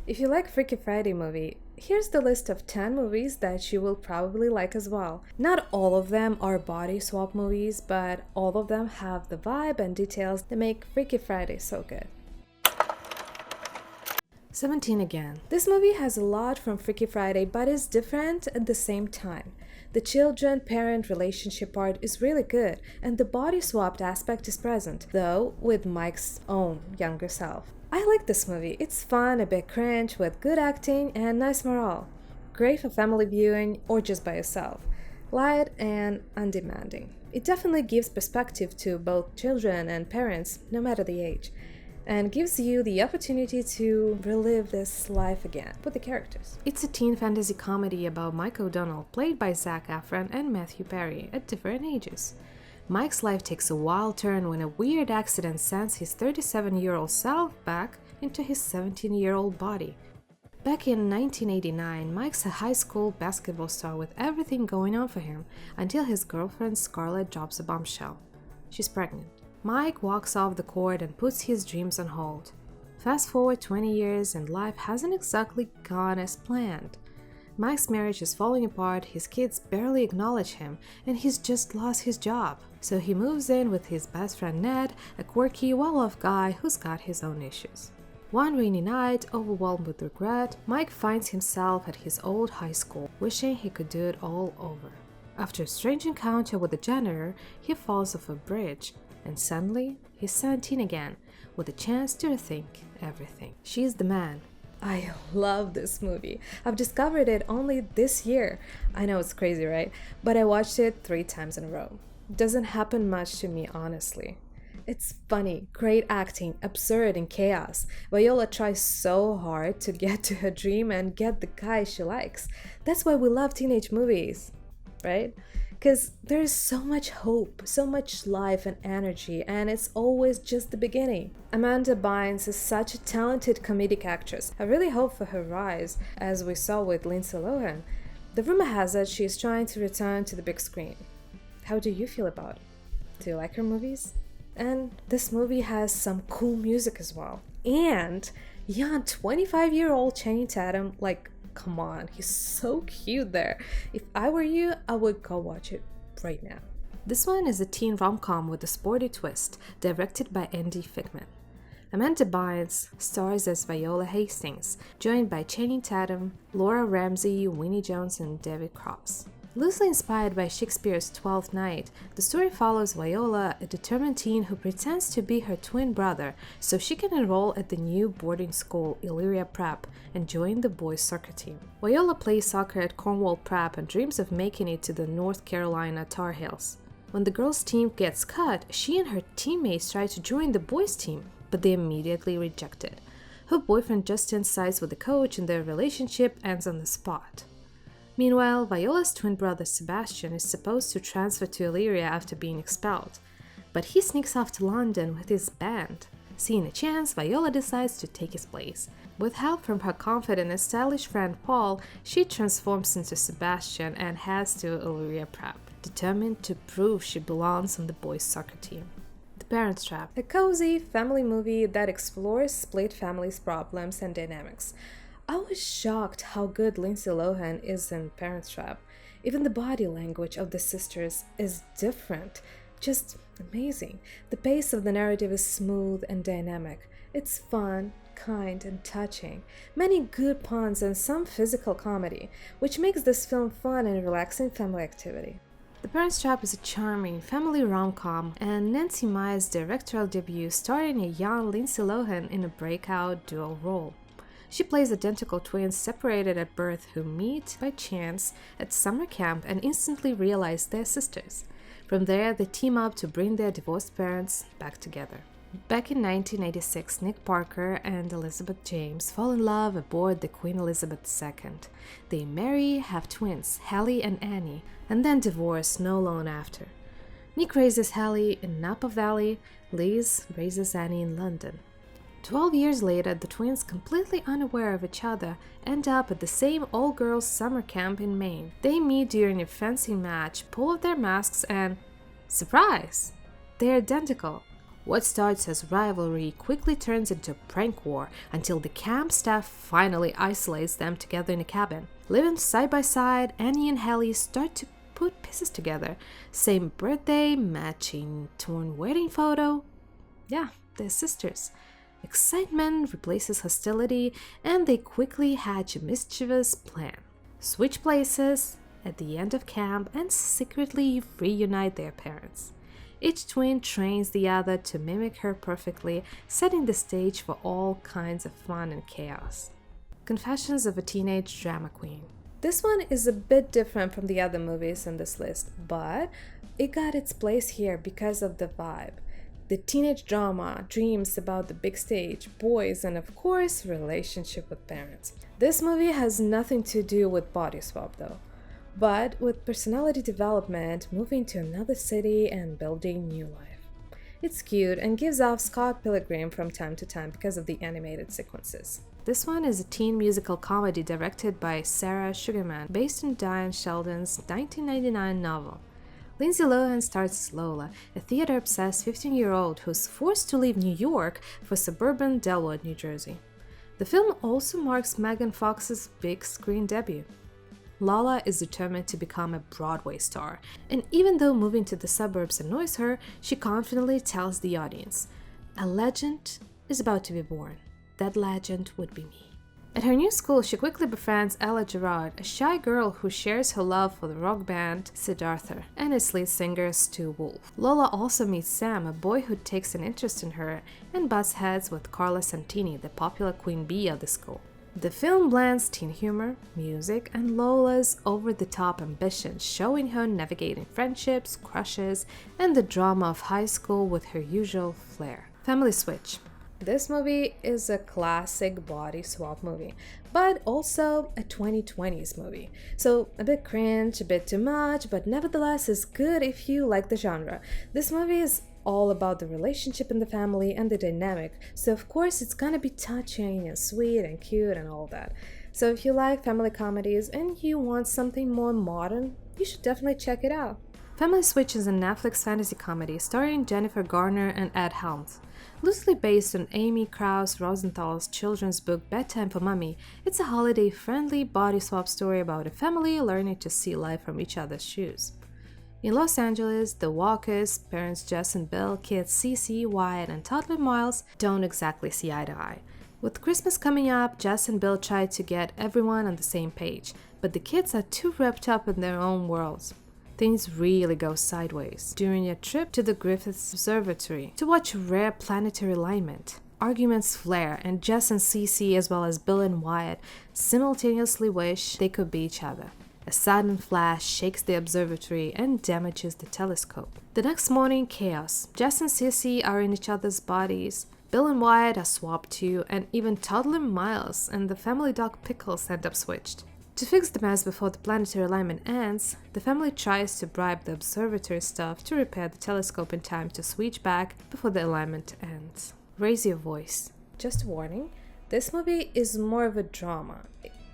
If you like Freakier Friday movie, here's the list of 10 movies that you will probably like as well. Not all of them are body swap movies, but all of them have the vibe and details that make Freakier Friday so good. 17 Again. This movie has a lot from Freaky Friday but is different at the same time. The children-parent relationship part is really good and the body swapped aspect is present, though with Mike's own younger self. I like this movie. It's fun, a bit cringe, with good acting and nice morale. Great for family viewing or just by yourself. Light and undemanding. It definitely gives perspective to both children and parents, no matter the age, and gives you the opportunity to relive this life again with the characters. It's a teen fantasy comedy about Mike O'Donnell, played by Zac Efron and Matthew Perry, at different ages. Mike's life takes a wild turn when a weird accident sends his 37-year-old self back into his 17-year-old body. Back in 1989, Mike's a high school basketball star with everything going on for him until his girlfriend Scarlett drops a bombshell. She's pregnant. Mike walks off the court and puts his dreams on hold. Fast forward 20 years and life hasn't exactly gone as planned. Mike's marriage is falling apart, his kids barely acknowledge him, and he's just lost his job. So he moves in with his best friend Ned, a quirky, well-off guy who's got his own issues. One rainy night, overwhelmed with regret, Mike finds himself at his old high school, wishing he could do it all over. After a strange encounter with the janitor, he falls off a bridge, and suddenly he's 17 again, with a chance to rethink everything. She's the man. I love this movie. I've discovered it only this year. I know it's crazy, right? But I watched it 3 times in a row. Doesn't happen much to me, honestly. It's funny, great acting, absurd, and chaos. Viola tries so hard to get to her dream and get the guy she likes. That's why we love teenage movies, right? Because there is so much hope, so much life and energy, and it's always just the beginning. Amanda Bynes is such a talented comedic actress. I really hope for her rise, as we saw with Lindsay Lohan. The rumor has it she is trying to return to the big screen. How do you feel about it? Do you like her movies? And this movie has some cool music as well. And young 25-year-old Channing Tatum, come on, he's so cute there. If I were you, I would go watch it right now. This one is a teen rom-com with a sporty twist, directed by Andy Fickman. Amanda Bynes stars as Viola Hastings, joined by Channing Tatum, Laura Ramsey, Winnie Jones, and David Cross. Loosely inspired by Shakespeare's Twelfth Night, the story follows Viola, a determined teen who pretends to be her twin brother so she can enroll at the new boarding school Illyria Prep and join the boys' soccer team. Viola plays soccer at Cornwall Prep and dreams of making it to the North Carolina Tar Heels. When the girls' team gets cut, she and her teammates try to join the boys' team, but they immediately reject it. Her boyfriend Justin sides with the coach and their relationship ends on the spot. Meanwhile, Viola's twin brother Sebastian is supposed to transfer to Illyria after being expelled, but he sneaks off to London with his band. Seeing a chance, Viola decides to take his place. With help from her confident and stylish friend Paul, she transforms into Sebastian and heads to Illyria Prep, determined to prove she belongs on the boys' soccer team. The Parent Trap, a cozy family movie that explores split families' problems and dynamics. I was shocked how good Lindsay Lohan is in Parent Trap. Even the body language of the sisters is different. Just amazing. The pace of the narrative is smooth and dynamic. It's fun, kind, and touching. Many good puns and some physical comedy, which makes this film fun and relaxing family activity. The Parent Trap is a charming family rom-com and Nancy Meyer's directorial debut starring a young Lindsay Lohan in a breakout dual role. She plays identical twins separated at birth who meet by chance at summer camp and instantly realize they're sisters. From there, they team up to bring their divorced parents back together. Back in 1986, Nick Parker and Elizabeth James fall in love aboard the Queen Elizabeth II. They marry, have twins, Hallie and Annie, and then divorce no long after. Nick raises Hallie in Napa Valley, Liz raises Annie in London. 12 years later, the twins, completely unaware of each other, end up at the same all-girls summer camp in Maine. They meet during a fencing match, pull off their masks, and surprise! They're identical. What starts as rivalry quickly turns into a prank war until the camp staff finally isolates them together in a cabin. Living side by side, Annie and Hallie start to put pieces together. Same birthday, matching torn wedding photo. Yeah, they're sisters. Excitement replaces hostility, and they quickly hatch a mischievous plan. Switch places at the end of camp and secretly reunite their parents. Each twin trains the other to mimic her perfectly, setting the stage for all kinds of fun and chaos. Confessions of a Teenage Drama Queen. This one is a bit different from the other movies in this list, but it got its place here because of the vibe. The teenage drama, dreams about the big stage, boys, and of course, relationship with parents. This movie has nothing to do with body swap though, but with personality development, moving to another city, and building new life. It's cute and gives off Scott Pilgrim from time to time because of the animated sequences. This one is a teen musical comedy directed by Sarah Sugarman, based on Diane Sheldon's 1999 novel. Lindsay Lohan stars as Lola, a theater-obsessed 15-year-old who's forced to leave New York for suburban Delwood, New Jersey. The film also marks Megan Fox's big screen debut. Lala is determined to become a Broadway star, and even though moving to the suburbs annoys her, she confidently tells the audience, "A legend is about to be born. That legend would be me." At her new school, she quickly befriends Ella Gerard, a shy girl who shares her love for the rock band Siddhartha and its lead singer Stu Wolf. Lola also meets Sam, a boy who takes an interest in her, and butts heads with Carla Santini, the popular queen bee of the school. The film blends teen humor, music, and Lola's over-the-top ambitions, showing her navigating friendships, crushes, and the drama of high school with her usual flair. Family Switch. This movie is a classic body swap movie, but also a 2020s movie. So a bit cringe, a bit too much, but nevertheless is good if you like the genre. This movie is all about the relationship in the family and the dynamic, so of course it's gonna be touching and sweet and cute and all that. So if you like family comedies and you want something more modern, you should definitely check it out. Family Switch is a Netflix fantasy comedy starring Jennifer Garner and Ed Helms. Loosely based on Amy Krauss Rosenthal's children's book Bedtime for Mummy, it's a holiday-friendly body swap story about a family learning to see life from each other's shoes. In Los Angeles, the Walkers, parents Jess and Bill, kids Cece, Wyatt, and toddler Miles don't exactly see eye to eye. With Christmas coming up, Jess and Bill try to get everyone on the same page, but the kids are too wrapped up in their own worlds. Things really go sideways during a trip to the Griffith Observatory to watch rare planetary alignment. Arguments flare, and Jess and Cece, as well as Bill and Wyatt, simultaneously wish they could be each other. A sudden flash shakes the observatory and damages the telescope. The next morning, chaos. Jess and Cece are in each other's bodies. Bill and Wyatt are swapped too, and even toddler Miles and the family dog Pickles end up switched. To fix the mess before the planetary alignment ends, the family tries to bribe the observatory staff to repair the telescope in time to switch back before the alignment ends. Raise your voice. Just a warning, this movie is more of a drama.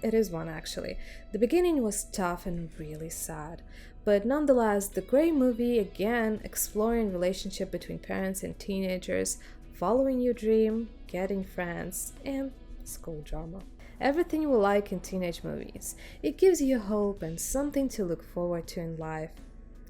It is one actually. The beginning was tough and really sad, but nonetheless, the great movie again exploring relationship between parents and teenagers, following your dream, getting friends, and school drama. Everything you will like in teenage movies. It gives you hope and something to look forward to in life,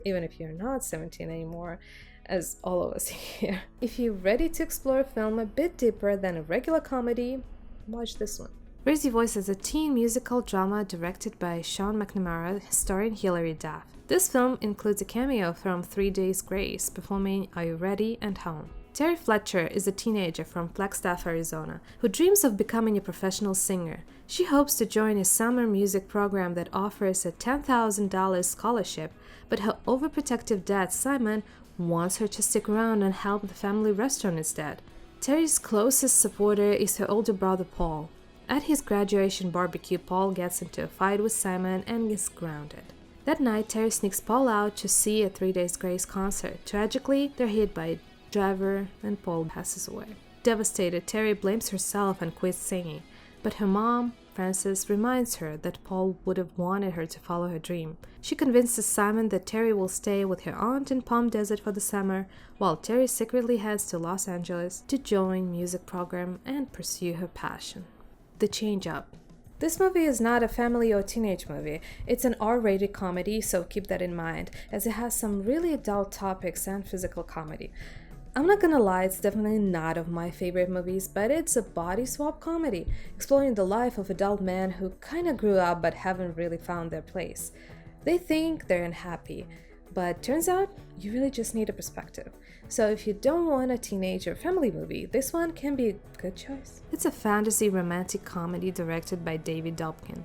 even if you're not 17 anymore, as all of us here. If you're ready to explore a film a bit deeper than a regular comedy, watch this one. Raise Your Voice is a teen musical drama directed by Sean McNamara, starring Hilary Duff. This film includes a cameo from 3 Days Grace, performing Are You Ready and Home. Terry Fletcher is a teenager from Flagstaff, Arizona, who dreams of becoming a professional singer. She hopes to join a summer music program that offers a $10,000 scholarship, but her overprotective dad, Simon, wants her to stick around and help the family restaurant instead. Terry's closest supporter is her older brother, Paul. At his graduation barbecue, Paul gets into a fight with Simon and is grounded. That night, Terry sneaks Paul out to see a 3 Days Grace concert. Tragically, they're hit by a driver and Paul passes away. Devastated, Terry blames herself and quits singing. But her mom, Frances, reminds her that Paul would have wanted her to follow her dream. She convinces Simon that Terry will stay with her aunt in Palm Desert for the summer, while Terry secretly heads to Los Angeles to join music program and pursue her passion. The Change Up. This movie is not a family or teenage movie. It's an R-rated comedy, so keep that in mind, as it has some really adult topics and physical comedy. I'm not gonna lie, it's definitely not of my favorite movies, but it's a body swap comedy, exploring the life of adult men who kinda grew up but haven't really found their place. They think they're unhappy, but turns out you really just need a perspective. So if you don't want a teenage or family movie, this one can be a good choice. It's a fantasy romantic comedy directed by David Dobkin.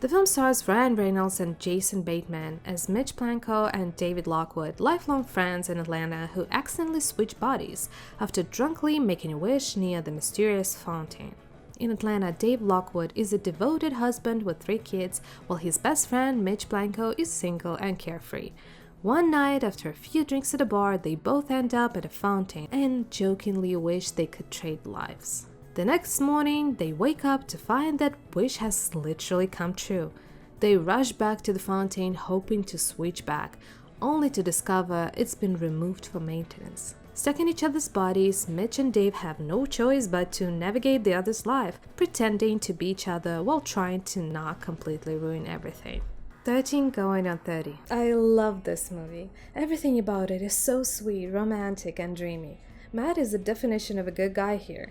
The film stars Ryan Reynolds and Jason Bateman as Mitch Blanco and David Lockwood, lifelong friends in Atlanta who accidentally switch bodies after drunkenly making a wish near the mysterious fountain. In Atlanta, Dave Lockwood is a devoted husband with 3 kids, while his best friend Mitch Blanco is single and carefree. One night, after a few drinks at a bar, they both end up at a fountain and jokingly wish they could trade lives. The next morning, they wake up to find that wish has literally come true. They rush back to the fountain hoping to switch back, only to discover it's been removed for maintenance. Stuck in each other's bodies, Mitch and Dave have no choice but to navigate the other's life, pretending to be each other while trying to not completely ruin everything. 13 Going on 30. I love this movie. Everything about it is so sweet, romantic, and dreamy. Matt is the definition of a good guy here.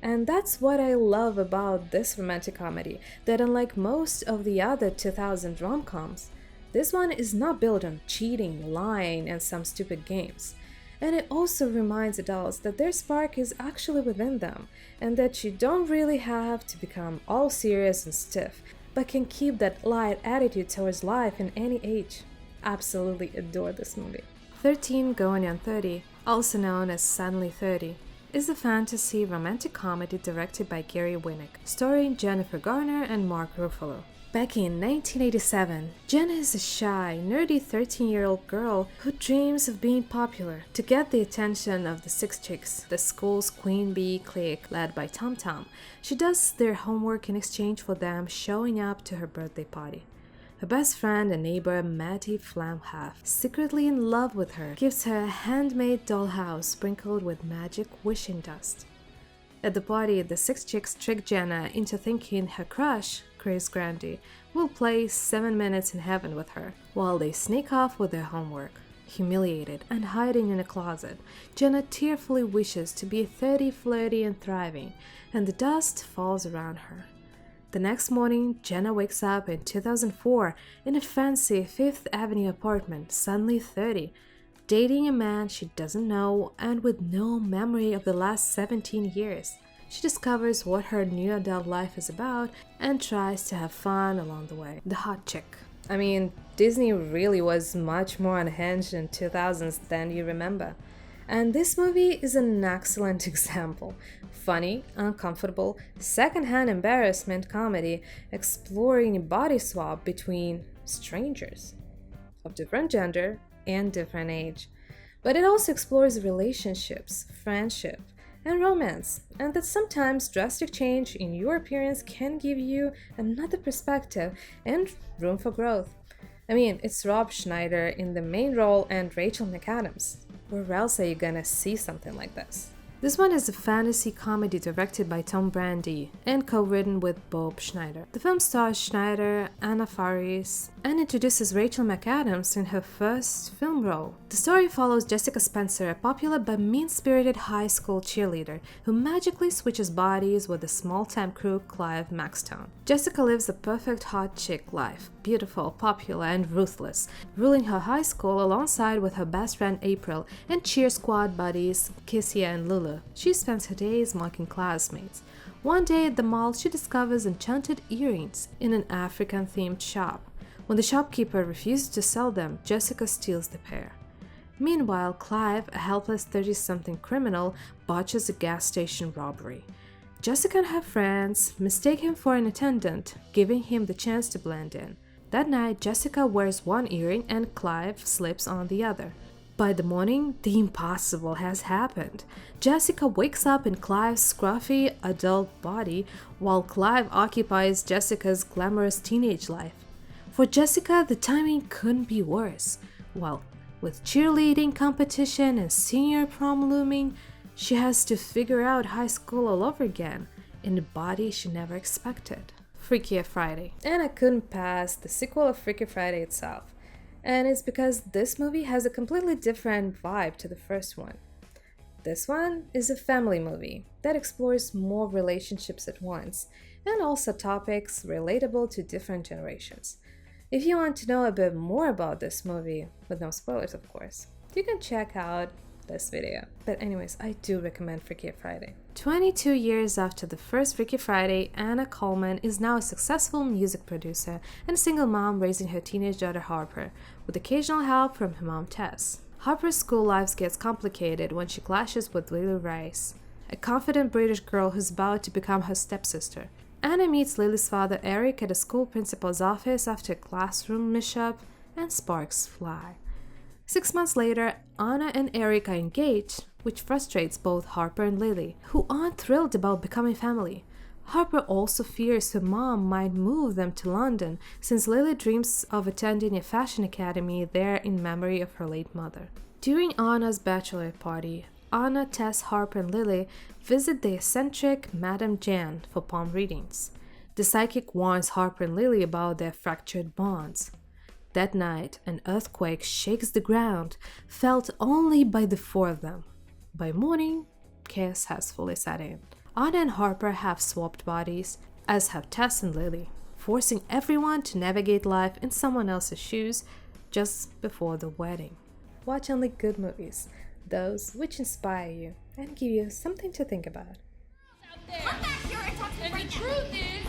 And that's what I love about this romantic comedy, that unlike most of the other 2000 rom-coms, this one is not built on cheating, lying, and some stupid games. And it also reminds adults that their spark is actually within them, and that you don't really have to become all serious and stiff, but can keep that light attitude towards life in any age. Absolutely adore this movie. 13 Going on 30, also known as Suddenly 30, is a fantasy romantic comedy directed by Gary Winnick, starring Jennifer Garner and Mark Ruffalo. Back in 1987, Jenna is a shy, nerdy 13-year-old girl who dreams of being popular. To get the attention of the Six Chicks, the school's queen bee clique led by Tom Tom, she does their homework in exchange for them showing up to her birthday party. Her best friend and neighbor, Mattie Flamhaft, secretly in love with her, gives her a handmade dollhouse sprinkled with magic wishing dust. At the party, the Six Chicks trick Jenna into thinking her crush, Chris Grandy, will play 7 Minutes in Heaven with her, while they sneak off with their homework. Humiliated and hiding in a closet, Jenna tearfully wishes to be 30, flirty, and thriving, and the dust falls around her. The next morning, Jenna wakes up in 2004 in a fancy Fifth Avenue apartment, suddenly 30, dating a man she doesn't know and with no memory of the last 17 years. She discovers what her new adult life is about and tries to have fun along the way. The Hot Chick. I mean, Disney really was much more unhinged in 2000s than you remember. And this movie is an excellent example. Funny, uncomfortable, secondhand embarrassment comedy exploring a body swap between strangers of different gender and different age. But it also explores relationships, friendship, and romance, and that sometimes drastic change in your appearance can give you another perspective and room for growth. I mean, it's Rob Schneider in the main role and Rachel McAdams. Where else are you gonna see something like this? This one is a fantasy comedy directed by Tom Brandy and co-written with Bob Schneider. The film stars Schneider, Anna Faris, and introduces Rachel McAdams in her first film role. The story follows Jessica Spencer, a popular but mean-spirited high school cheerleader who magically switches bodies with the small-time crook Clive Maxtone. Jessica lives a perfect hot chick life, beautiful, popular, and ruthless, ruling her high school alongside with her best friend April and cheer squad buddies Kissia and Lulu. She spends her days mocking classmates. One day at the mall, she discovers enchanted earrings in an African-themed shop. When the shopkeeper refuses to sell them, Jessica steals the pair. Meanwhile, Clive, a helpless 30-something criminal, botches a gas station robbery. Jessica and her friends mistake him for an attendant, giving him the chance to blend in. That night, Jessica wears one earring and Clive slips on the other. By the morning, the impossible has happened. Jessica wakes up in Clive's scruffy adult body while Clive occupies Jessica's glamorous teenage life. For Jessica, the timing couldn't be worse. Well, with cheerleading competition and senior prom looming, she has to figure out high school all over again in a body she never expected. Freakier Friday. And I couldn't pass the sequel of Freakier Friday itself. And it's because this movie has a completely different vibe to the first one. This one is a family movie that explores more relationships at once and also topics relatable to different generations. If you want to know a bit more about this movie, with no spoilers of course, you can check out this video. But anyways, I do recommend Freakier Friday. 22 years after the first Freakier Friday, Anna Coleman is now a successful music producer and a single mom raising her teenage daughter Harper, with occasional help from her mom Tess. Harper's school life gets complicated when she clashes with Lily Rice, a confident British girl who's about to become her stepsister. Anna meets Lily's father Eric at a school principal's office after a classroom mishap, and sparks fly. 6 months later, Anna and Eric are engaged, which frustrates both Harper and Lily, who aren't thrilled about becoming family. Harper also fears her mom might move them to London, since Lily dreams of attending a fashion academy there in memory of her late mother. During Anna's bachelor party, Anna, Tess, Harper, and Lily visit the eccentric Madame Jan for palm readings. The psychic warns Harper and Lily about their fractured bonds. That night, an earthquake shakes the ground, felt only by the four of them. By morning, chaos has fully set in. Anna and Harper have swapped bodies, as have Tess and Lily, forcing everyone to navigate life in someone else's shoes just before the wedding. Watch only good movies, those which inspire you and give you something to think about. Come back here and talk to me right now. And the truth is,